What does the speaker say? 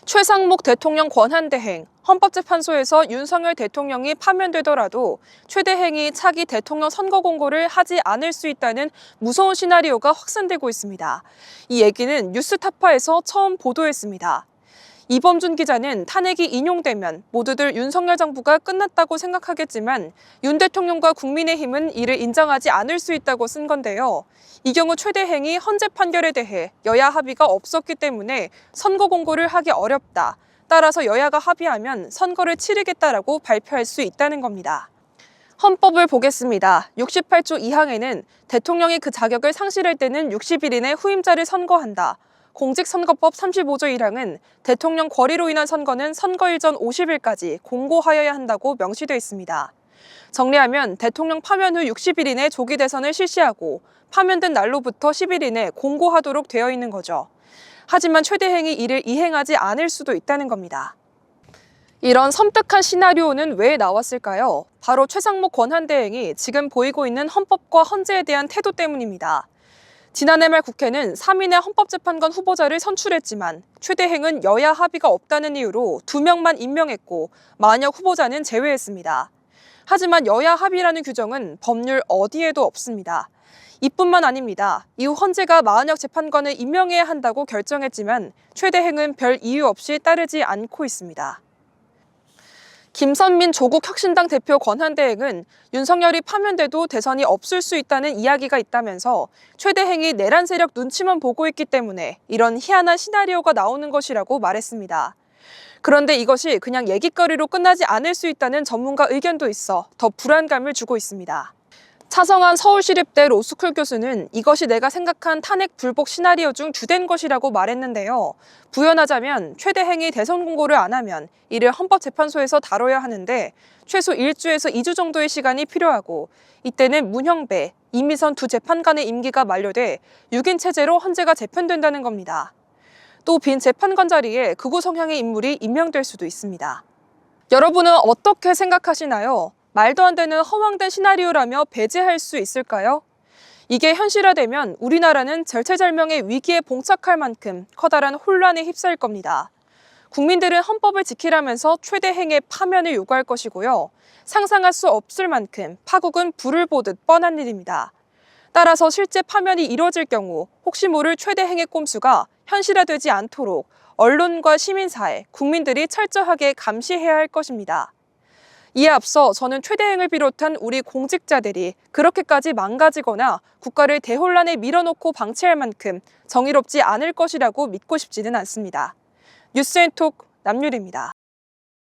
최상목 대통령 권한대행, 헌법재판소에서 윤석열 대통령이 파면되더라도 최대행이 차기 대통령 선거 공고를 하지 않을 수 있다는 무서운 시나리오가 확산되고 있습니다. 이 얘기는 뉴스타파에서 처음 보도했습니다. 이범준 기자는 탄핵이 인용되면 모두들 윤석열 정부가 끝났다고 생각하겠지만 윤 대통령과 국민의힘은 이를 인정하지 않을 수 있다고 쓴 건데요. 이 경우 최대행이 헌재 판결에 대해 여야 합의가 없었기 때문에 선거 공고를 하기 어렵다. 따라서 여야가 합의하면 선거를 치르겠다라고 발표할 수 있다는 겁니다. 헌법을 보겠습니다. 68조 2항에는 대통령이 그 자격을 상실할 때는 60일 이내 후임자를 선거한다. 공직선거법 35조 1항은 대통령 거리로 인한 선거는 선거일 전 50일까지 공고하여야 한다고 명시되어 있습니다. 정리하면 대통령 파면 후 60일 이내 조기 대선을 실시하고 파면된 날로부터 10일 이내 공고하도록 되어 있는 거죠. 하지만 최대행이 이를 이행하지 않을 수도 있다는 겁니다. 이런 섬뜩한 시나리오는 왜 나왔을까요? 바로 최상목 권한대행이 지금 보이고 있는 헌법과 헌재에 대한 태도 때문입니다. 지난해 말 국회는 3인의 헌법재판관 후보자를 선출했지만 최대행은 여야 합의가 없다는 이유로 2명만 임명했고 만약 후보자는 제외했습니다. 하지만 여야 합의라는 규정은 법률 어디에도 없습니다. 이뿐만 아닙니다. 이후 헌재가 만약 재판관을 임명해야 한다고 결정했지만 최대행은 별 이유 없이 따르지 않고 있습니다. 김선민 조국혁신당 대표 권한대행은 윤석열이 파면돼도 대선이 없을 수 있다는 이야기가 있다면서 최대행이 내란 세력 눈치만 보고 있기 때문에 이런 희한한 시나리오가 나오는 것이라고 말했습니다. 그런데 이것이 그냥 얘기거리로 끝나지 않을 수 있다는 전문가 의견도 있어 더 불안감을 주고 있습니다. 차성한 서울시립대 로스쿨 교수는 이것이 내가 생각한 탄핵 불복 시나리오 중 주된 것이라고 말했는데요. 부연하자면 최대행이 대선 공고를 안 하면 이를 헌법재판소에서 다뤄야 하는데 최소 1주에서 2주 정도의 시간이 필요하고 이때는 문형배, 이미선 두 재판관의 임기가 만료돼 6인 체제로 헌재가 재편된다는 겁니다. 또 빈 재판관 자리에 극우 성향의 인물이 임명될 수도 있습니다. 여러분은 어떻게 생각하시나요? 말도 안 되는 허황된 시나리오라며 배제할 수 있을까요? 이게 현실화되면 우리나라는 절체절명의 위기에 봉착할 만큼 커다란 혼란에 휩싸일 겁니다. 국민들은 헌법을 지키라면서 최대행의 파면을 요구할 것이고요. 상상할 수 없을 만큼 파국은 불을 보듯 뻔한 일입니다. 따라서 실제 파면이 이뤄질 경우 혹시 모를 최대행의 꼼수가 현실화되지 않도록 언론과 시민사회, 국민들이 철저하게 감시해야 할 것입니다. 이에 앞서 저는 최대행을 비롯한 우리 공직자들이 그렇게까지 망가지거나 국가를 대혼란에 밀어놓고 방치할 만큼 정의롭지 않을 것이라고 믿고 싶지는 않습니다. 뉴스앤톡 남유리입니다.